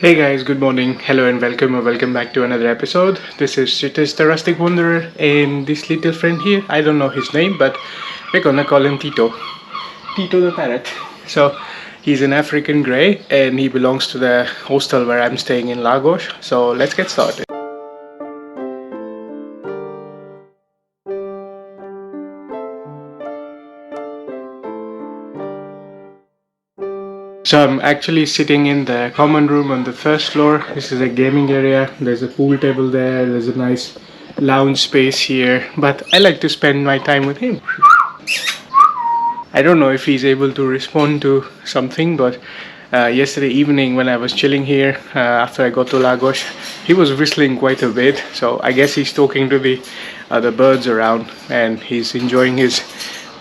Hey guys, good morning. Hello and welcome or welcome back to another episode. This is Chitis the Rustic Wanderer and this little friend here. I don't know his name, but we're gonna call him Tito. Tito the parrot. So he's an African grey and he belongs to the hostel where I'm staying in Lagos. So let's get started. So I'm actually sitting in the common room on the first floor. This is a gaming area. There's a pool table there. There's a nice lounge space here. But I like to spend my time with him. I don't know if he's able to respond to something, but yesterday evening when I was chilling here after I got to Lagos, he was whistling quite a bit. So I guess he's talking to the other birds around and he's enjoying his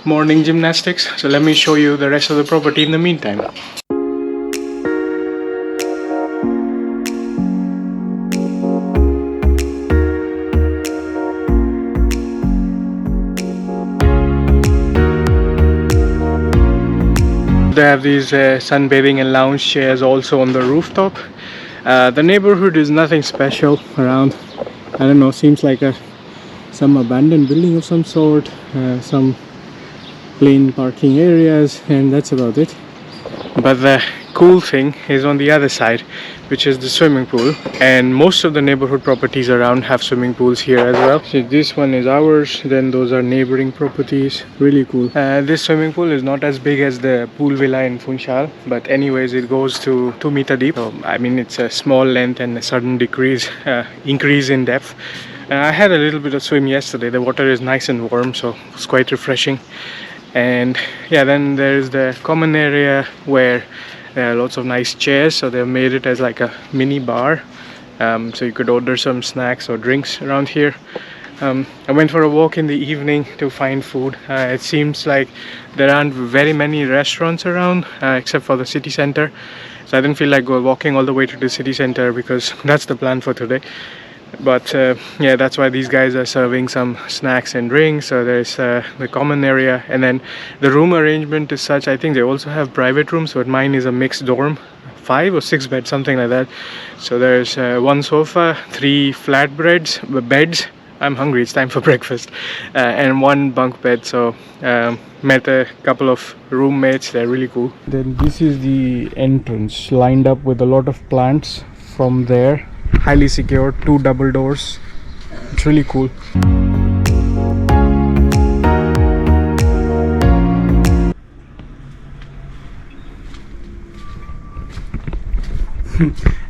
morning gymnastics. So let me show you the rest of the property in the meantime. They have these sunbathing and lounge chairs also on the rooftop. The neighborhood is nothing special around. I don't know, seems like some abandoned building of some sort, some plain parking areas, and that's about it. But the cool thing is on the other side, which is the swimming pool, and most of the neighborhood properties around have swimming pools here as well. So this one is ours, then those are neighboring properties. Really cool. This swimming pool is not as big as the pool villa in Funchal, but anyways it goes to 2 meter deep. So, I mean, it's a small length and a sudden increase in depth. I had a little bit of swim yesterday. The water is nice and warm, so it's quite refreshing. And yeah, then there's the common area where there are lots of nice chairs, so they've made it as like a mini bar, so you could order some snacks or drinks around here. I went for a walk in the evening to find food. It seems like there aren't very many restaurants around except for the city center, so I didn't feel like walking all the way to the city center because that's the plan for today. But yeah, that's why these guys are serving some snacks and drinks. So there's the common area, and then the room arrangement is such, I think they also have private rooms, but mine is a mixed dorm, 5 or 6 beds, something like that. So there's one sofa, 3 flat beds. I'm hungry, it's time for breakfast. And 1 bunk bed. So met a couple of roommates, they're really cool. Then this is the entrance, lined up with a lot of plants from there. Highly secure, 2 double doors. It's really cool.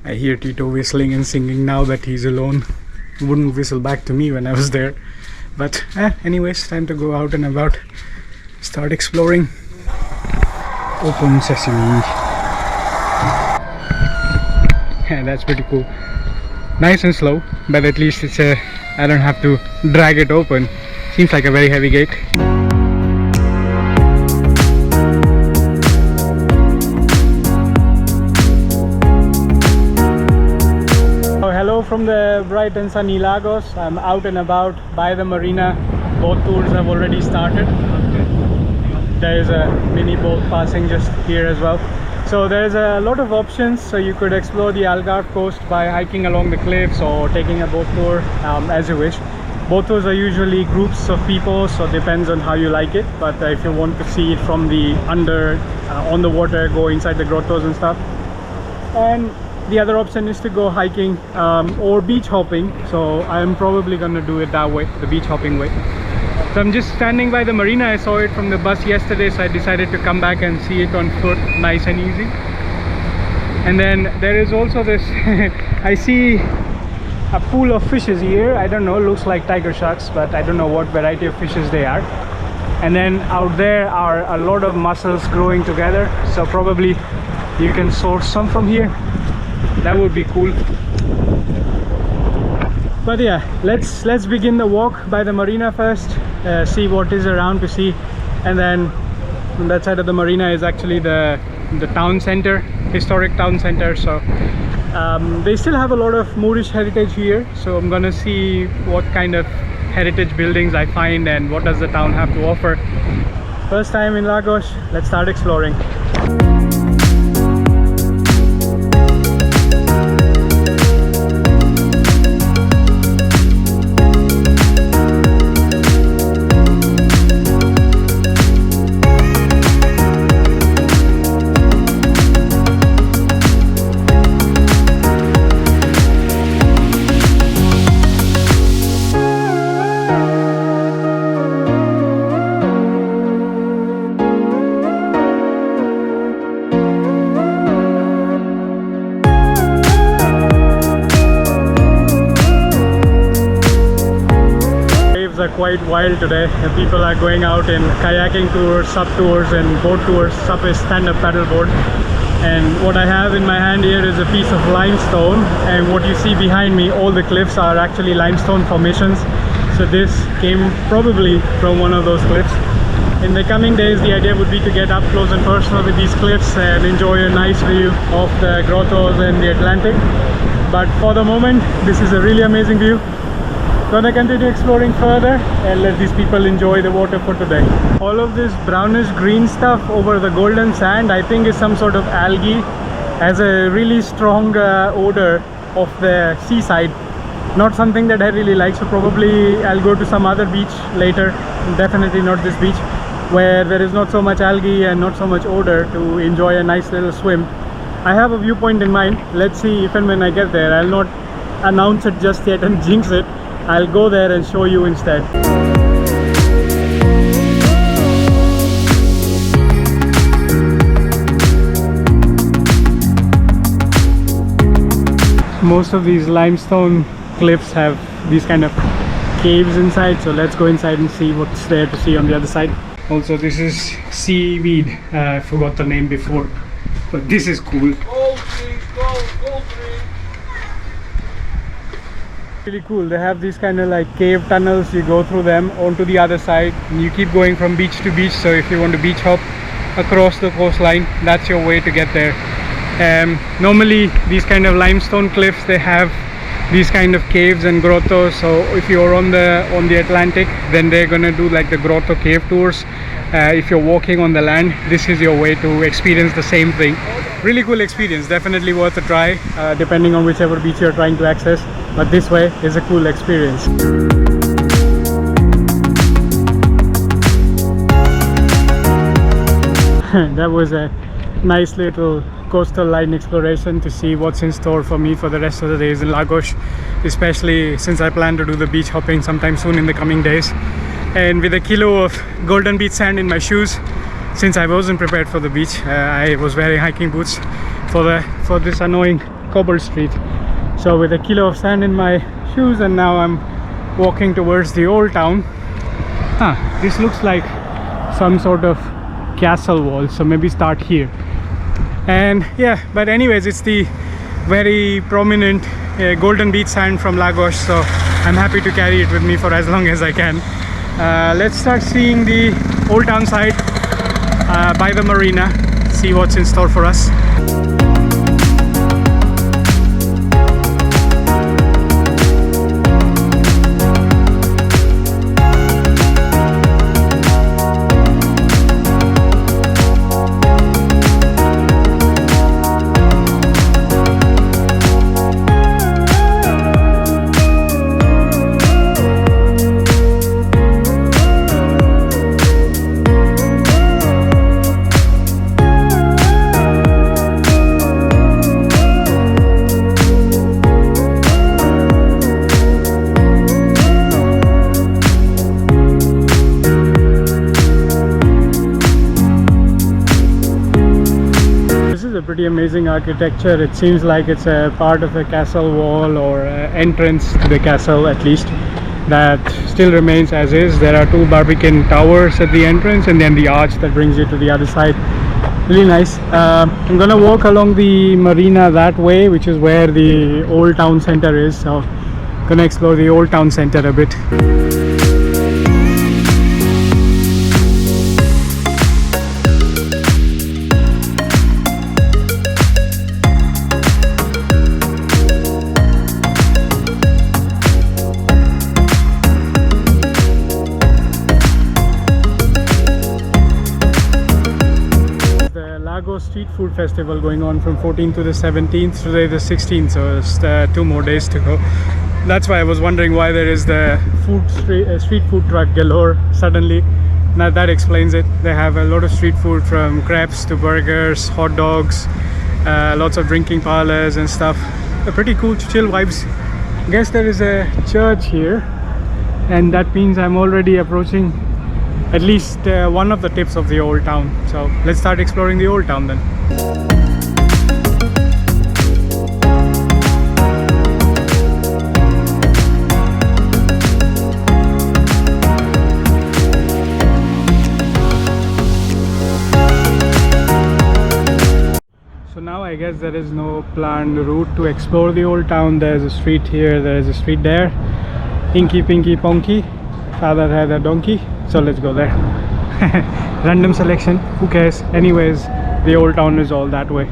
I hear Tito whistling and singing now that he's alone. Wouldn't whistle back to me when I was there. But anyways, time to go out and about. Start exploring. Open sesame. Yeah, that's pretty cool. Nice and slow, but at least it's I don't have to drag it open. Seems like a very heavy gate. Oh, hello from the bright and sunny Lagos. I'm out and about by the marina. Boat tours have already started. There is a mini boat passing just here as well. So there's a lot of options, so you could explore the Algarve coast by hiking along the cliffs or taking a boat tour as you wish. Boat tours are usually groups of people, so it depends on how you like it. But if you want to see it from the on the water, go inside the grottos and stuff. And the other option is to go hiking or beach hopping. So I'm probably gonna do it that way, the beach hopping way. So I'm just standing by the marina. I saw it from the bus yesterday, so I decided to come back and see it on foot, nice and easy. And then there is also this I see a pool of fishes here. I don't know, looks like tiger sharks, but I don't know what variety of fishes they are. And then out there are a lot of mussels growing together, so probably you can source some from here. That would be cool. But yeah, let's begin the walk by the marina first, see what is around to see. And then on that side of the marina is actually the town center, historic town center. So they still have a lot of Moorish heritage here, so I'm gonna see what kind of heritage buildings I find and what does the town have to offer. First time in Lagos, let's start exploring. are quite wild today. People are going out in kayaking tours, sub tours and boat tours. Sub is stand-up paddleboard. And what I have in my hand here is a piece of limestone, and what you see behind me, all the cliffs are actually limestone formations. So this came probably from one of those cliffs. In the coming days, the idea would be to get up close and personal with these cliffs and enjoy a nice view of the grottos and the Atlantic. But for the moment, this is a really amazing view. Gonna continue exploring further and let these people enjoy the water for today. All of this brownish green stuff over the golden sand, I think is some sort of algae. Has a really strong odor of the seaside. Not something that I really like, so probably I'll go to some other beach later. Definitely not this beach, where there is not so much algae and not so much odor to enjoy a nice little swim. I have a viewpoint in mind. Let's see if and when I get there. I'll not announce it just yet and jinx it. I'll go there and show you instead. Most of these limestone cliffs have these kind of caves inside, so let's go inside and see what's there to see on the other side. Also, this is seaweed. I forgot the name before, but this is cool. Gold tree, gold tree. Really cool. They have these kind of like cave tunnels. You go through them onto the other side and you keep going from beach to beach. So if you want to beach hop across the coastline, that's your way to get there. Normally these kind of limestone cliffs, they have these kind of caves and grottos. So if you're on the Atlantic, then they're gonna do like the grotto cave tours. If you're walking on the land, this is your way to experience the same thing. Really cool experience, definitely worth a try, depending on whichever beach you're trying to access. But this way is a cool experience. That was a nice little coastal line exploration to see what's in store for me for the rest of the days in Lagos, especially since I plan to do the beach hopping sometime soon in the coming days. And with a kilo of golden beach sand in my shoes, since I wasn't prepared for the beach, I was wearing hiking boots for this annoying cobble street. So with a kilo of sand in my shoes, and now I'm walking towards the old town. This looks like some sort of castle wall, so maybe start here. And yeah, but anyways, it's the very prominent golden beach sand from Lagos, so I'm happy to carry it with me for as long as I can. Let's start seeing the old town side by the marina, see what's in store for us. Pretty amazing architecture. It seems like it's a part of a castle wall or entrance to the castle, at least, that still remains as is. There are two Barbican towers at the entrance and then the arch that brings you to the other side. Really nice. I'm gonna walk along the marina that way, which is where the old town center is, so gonna explore the old town center a bit. Street food festival going on from 14th to the 17th, today the 16th, so it's 2 more days to go. That's why I was wondering why there is the street food truck galore suddenly. Now that explains it. They have a lot of street food, from crepes to burgers, hot dogs, lots of drinking parlors and stuff. Pretty cool, chill vibes. I guess there is a church here, and that means I'm already approaching at least one of the tips of the old town. So let's start exploring the old town then. I guess there is no planned route to explore the old town. There's a street here, there is a street there. Inky Pinky Ponky, father had a donkey, so let's go there. Random selection, who cares? Anyways, the old town is all that way.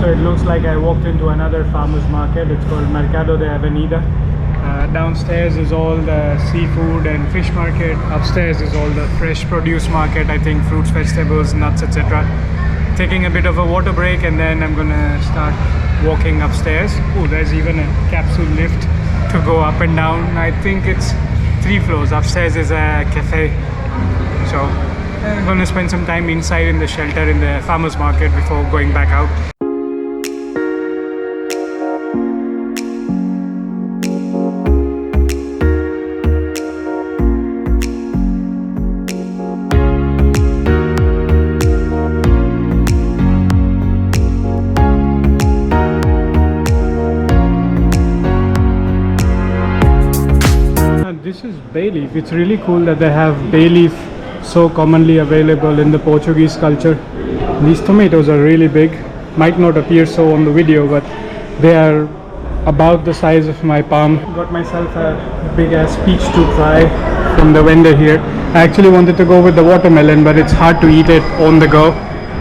So it looks like I walked into another farmer's market. It's called Mercado de Avenida. Downstairs is all the seafood and fish market. Upstairs is all the fresh produce market, I think fruits, vegetables, nuts, etc. Taking a bit of a water break and then I'm gonna start walking upstairs. Oh, there's even a capsule lift to go up and down. I think it's 3 floors. Upstairs is a cafe. So I'm gonna spend some time inside in the shelter in the farmer's market before going back out. This is bay leaf. It's really cool that they have bay leaf so commonly available in the Portuguese culture. These tomatoes are really big. Might not appear so on the video, but they are about the size of my palm. Got myself a big ass peach to try from the vendor here. I actually wanted to go with the watermelon, but it's hard to eat it on the go.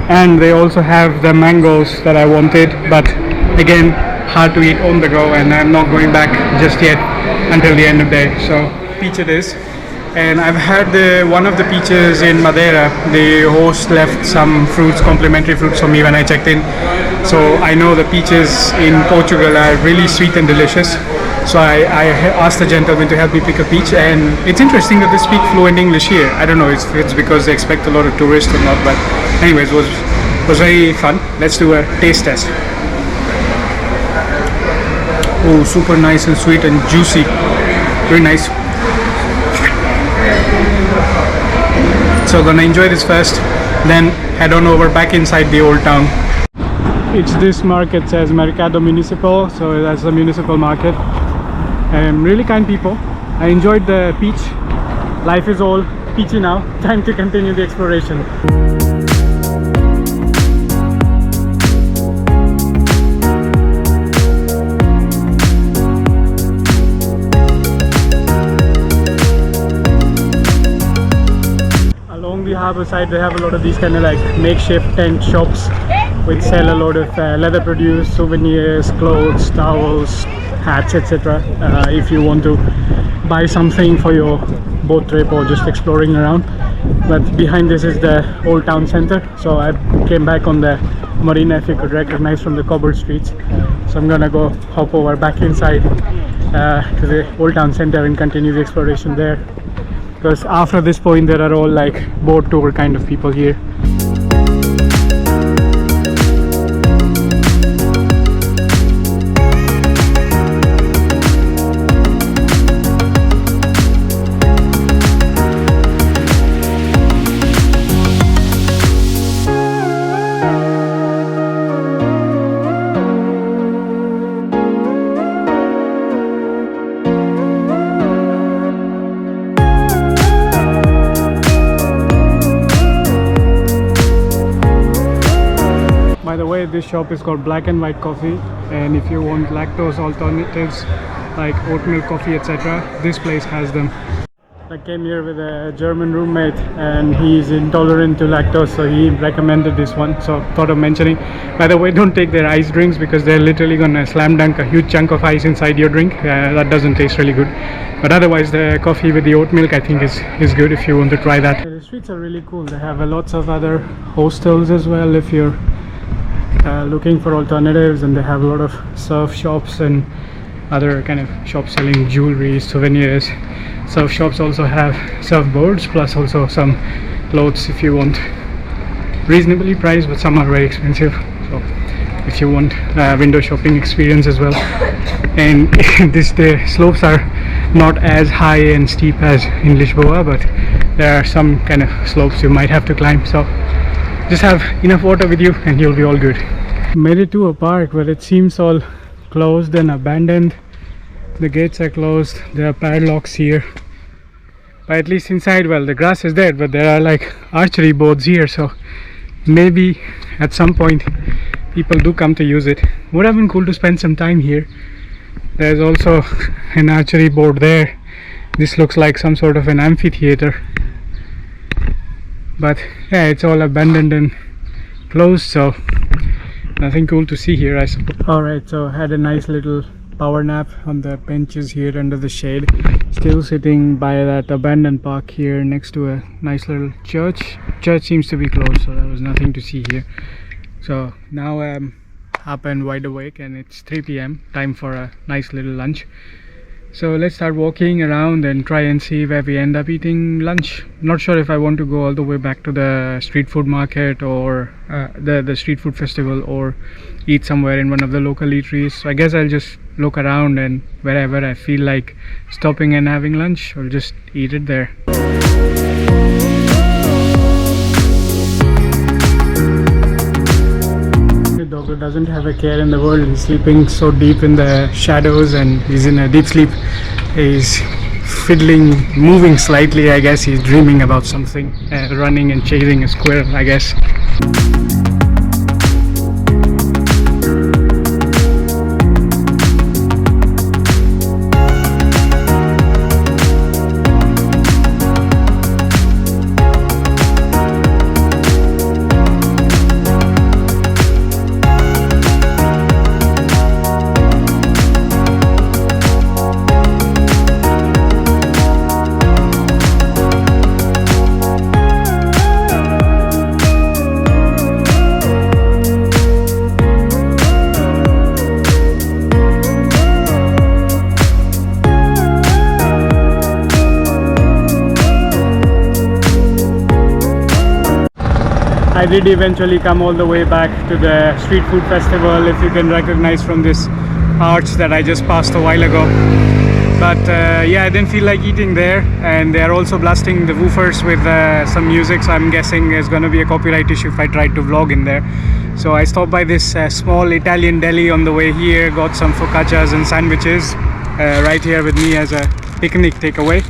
And they also have the mangoes that I wanted, but again hard to eat on the go, and I'm not going back just yet until the end of the day. So peach it is. And I've had one of the peaches in Madeira. The host left some fruits, complimentary fruits for me when I checked in. So I know the peaches in Portugal are really sweet and delicious. So I asked the gentleman to help me pick a peach, and it's interesting that they speak fluent English here. I don't know if it's because they expect a lot of tourists or not, but anyways, it was very fun. Let's do a taste test. Oh, super nice and sweet and juicy. Very nice. So gonna enjoy this first, then head on over back inside the old town. It's this market says Mercado Municipal, so that's the municipal market. Really kind people. I enjoyed the peach. Life is all peachy now. Time to continue the exploration. The harbour side, they have a lot of these kind of like makeshift tent shops which sell a lot of leather produce, souvenirs, clothes, towels, hats, etc. If you want to buy something for your boat trip or just exploring around. But behind this is the old town center, so I came back on the marina, if you could recognize from the cobbled streets. So I'm gonna go hop over back inside to the old town center and continue the exploration there. Because after this point there are all like boat tour kind of people here. By the way, this shop is called Black and White Coffee, and if you want lactose alternatives like oat milk coffee, etc., this place has them. I came here with a German roommate and he's intolerant to lactose, so he recommended this one, so thought of mentioning. By the way, don't take their ice drinks because they're literally gonna slam dunk a huge chunk of ice inside your drink. That doesn't taste really good, but otherwise the coffee with the oat milk I think is good if you want to try that. The streets are really cool. They have lots of other hostels as well if you're looking for alternatives, and they have a lot of surf shops and other kind of shops selling jewelry, souvenirs. Surf shops also have surfboards, plus also some clothes if you want. Reasonably priced, but some are very expensive, so if you want window shopping experience as well. And the slopes are not as high and steep as in Lisboa, but there are some kind of slopes you might have to climb, so just have enough water with you and you'll be all good. Made it to a park, but it seems all closed and abandoned. The gates are closed, there are padlocks here, but at least inside, well, the grass is dead, but there are like archery boards here, so maybe at some point people do come to use it. Would have been cool to spend some time here. There's also an archery board there. This looks like some sort of an amphitheater, but yeah, it's all abandoned and closed, so nothing cool to see here, I suppose. Alright, so had a nice little power nap on the benches here under the shade. Still sitting by that abandoned park here next to a nice little church. Church seems to be closed, so there was nothing to see here. So now I'm up and wide awake and it's 3 p.m. time for a nice little lunch. So let's start walking around and try and see where we end up eating lunch. Not sure if I want to go all the way back to the street food market or the street food festival, or eat somewhere in one of the local eateries. So I guess I'll just look around, and wherever I feel like stopping and having lunch, I'll just eat it there. Doggo doesn't have a care in the world. He's sleeping so deep in the shadows and he's in a deep sleep. He's fiddling, moving slightly. I guess he's dreaming about something, running and chasing a squirrel, I guess. I did eventually come all the way back to the street food festival, if you can recognize from this arch that I just passed a while ago. But yeah, I didn't feel like eating there, and they are also blasting the woofers with some music, so I'm guessing there's gonna be a copyright issue if I try to vlog in there. So I stopped by this small Italian deli on the way here, got some focaccias and sandwiches right here with me as a picnic takeaway,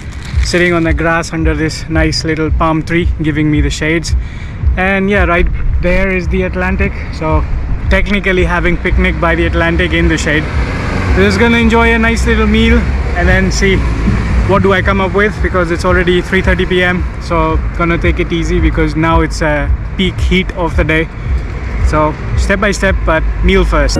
sitting on the grass under this nice little palm tree giving me the shades. And yeah, right there is the Atlantic, so technically having picnic by the Atlantic in the shade. Just gonna enjoy a nice little meal and then see what do I come up with, because it's already 3:30 p.m. so gonna take it easy because now it's a peak heat of the day. So step by step, but meal first.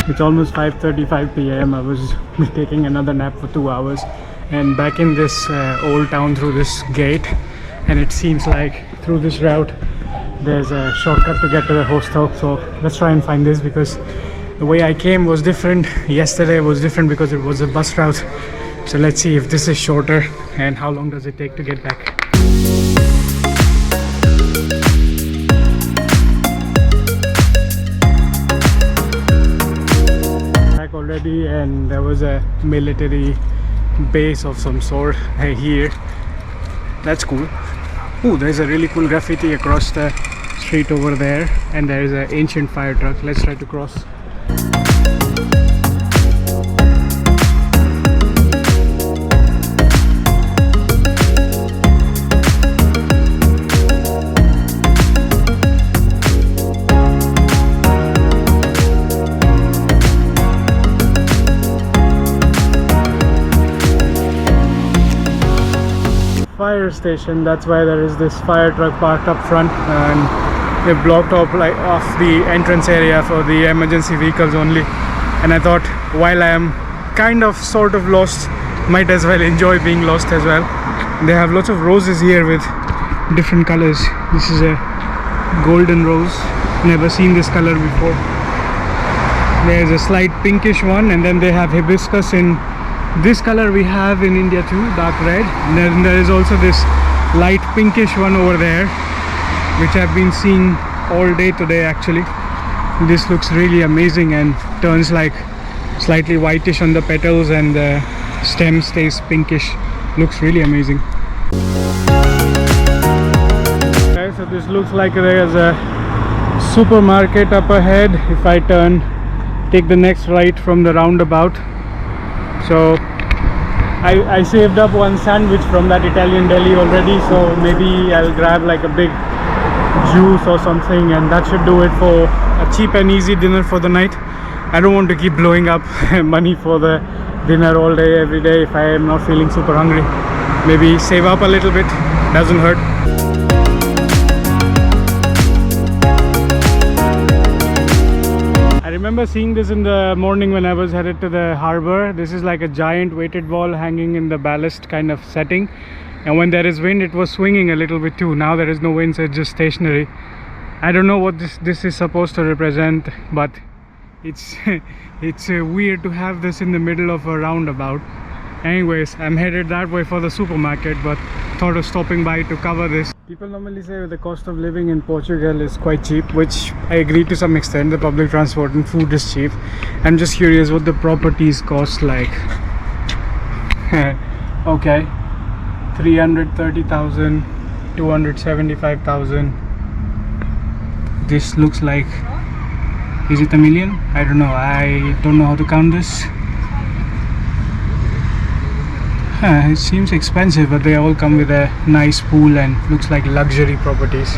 It's almost 5:35 p.m. I was taking another nap for 2 hours and back in this old town through this gate, and it seems like through this route there's a shortcut to get to the hostel. So let's try and find this, because the way I came was different. Yesterday was different because it was a bus route. So let's see if this is shorter and how long does it take to get back. Already, and there was a military base of some sort here. That's cool. Oh, there's a really cool graffiti across the street over there, and there is an ancient fire truck. Let's try to cross. fire station. That's why there is this fire truck parked up front, and they blocked off the entrance area for the emergency vehicles only. And I thought, while I am kind of sort of lost, might as well enjoy being lost as well. They have lots of roses here with different colors. This is a golden rose, never seen this color before. There's a slight pinkish one, and then they have hibiscus in this color we have in India too, dark red. And then there is also this light pinkish one over there, which I've been seeing all day today actually. This looks really amazing and turns like slightly whitish on the petals, and the stem stays pinkish. Looks really amazing. Okay, so this looks like there's a supermarket up ahead if I take the next right from the roundabout. So I saved up one sandwich from that Italian deli already, so maybe I'll grab like a big juice or something, and that should do it for a cheap and easy dinner for the night. I don't want to keep blowing up money for the dinner all day every day if I am not feeling super hungry. Maybe save up a little bit, doesn't hurt. I remember seeing this in the morning when I was headed to the harbor. This is like a giant weighted ball hanging in the ballast kind of setting, and when there is wind it was swinging a little bit too. Now there is no wind, so it's just stationary. I don't know what this is supposed to represent, but it's it's weird to have this in the middle of a roundabout. Anyways, I'm headed that way for the supermarket, but thought of stopping by to cover this. People normally say the cost of living in Portugal is quite cheap, which I agree to some extent. The public transport and food is cheap. I'm just curious what the properties cost like. Okay, 330,000, 275,000. This looks like, is it a million? I don't know. I don't know how to count this. It seems expensive, but they all come with a nice pool and looks like luxury properties.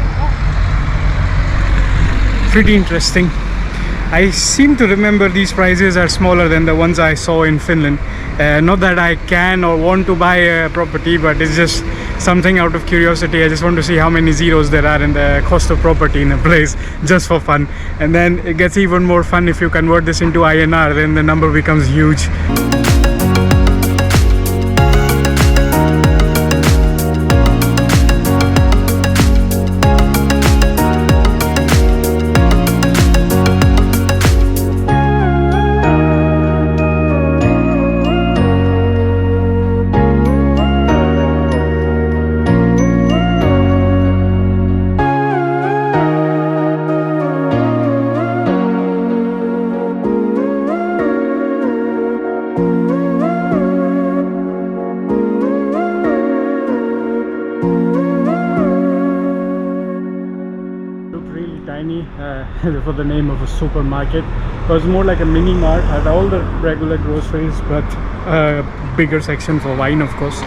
Pretty interesting. I seem to remember these prices are smaller than the ones I saw in Finland. Not that I can or want to buy a property, but it's just something out of curiosity. I just want to see how many zeros there are in the cost of property in a place, just for fun. And then it gets even more fun if you convert this into INR, then the number becomes huge. For the name of a supermarket. It was more like a mini mart, had all the regular groceries, but a bigger section for wine, of course.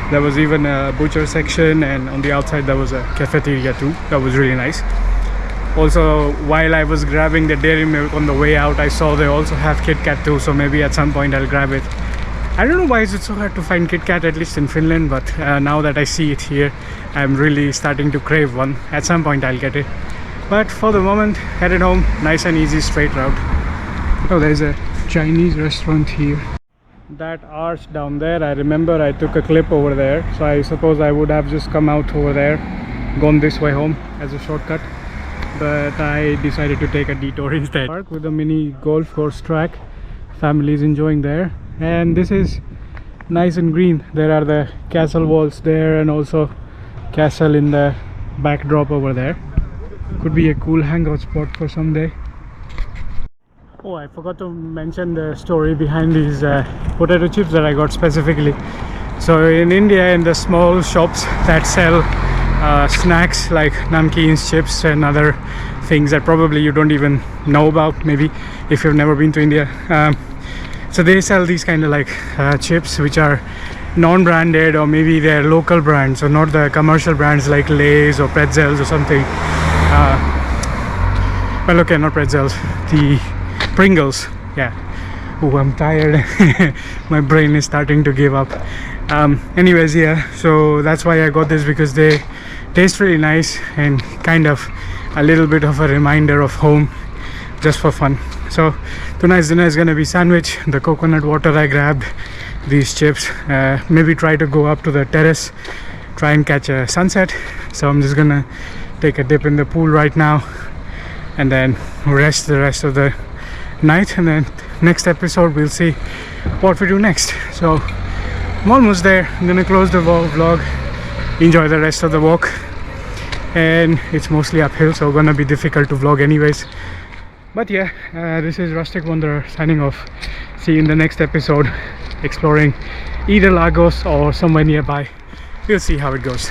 There was even a butcher section, and on the outside there was a cafeteria too. That was really nice. Also, while I was grabbing the dairy milk on the way out, I saw they also have Kit Kat too, so maybe at some point I'll grab it. I don't know why is it so hard to find Kit Kat, at least in Finland, but now that I see it here, I'm really starting to crave one. At some point I'll get it. But for the moment, headed home, nice and easy, straight route. Oh, there's a Chinese restaurant here. That arch down there, I remember I took a clip over there, so I suppose I would have just come out over there, gone this way home as a shortcut. But I decided to take a detour instead. Park with a mini golf course track. Families enjoying there. And this is nice and green. There are the castle walls there, and also castle in the backdrop over there. Could be a cool hangout spot for someday. Oh, I forgot to mention the story behind these potato chips that I got specifically. So in India, in the small shops that sell snacks like namkeens, chips and other things that probably you don't even know about, maybe if you've never been to India, so they sell these kind of like chips which are non-branded, or maybe they're local brands, or not the commercial brands like Lay's or Pretzels or something. Well, okay, not Pretzels, the Pringles. Yeah. Oh, I'm tired. My brain is starting to give up. Anyways, yeah, so that's why I got this, because they taste really nice and kind of a little bit of a reminder of home, just for fun. So tonight's dinner is gonna be sandwich, the coconut water I grabbed, these chips, maybe try to go up to the terrace, try and catch a sunset. So I'm just gonna take a dip in the pool right now and then rest the rest of the night, and then next episode we'll see what we do next. So I'm almost there. I'm gonna close the vlog, enjoy the rest of the walk, and it's mostly uphill, so gonna be difficult to vlog anyways. But yeah, this is Rustic Wanderer signing off. See you in the next episode, exploring either Lagos or somewhere nearby. We'll see how it goes.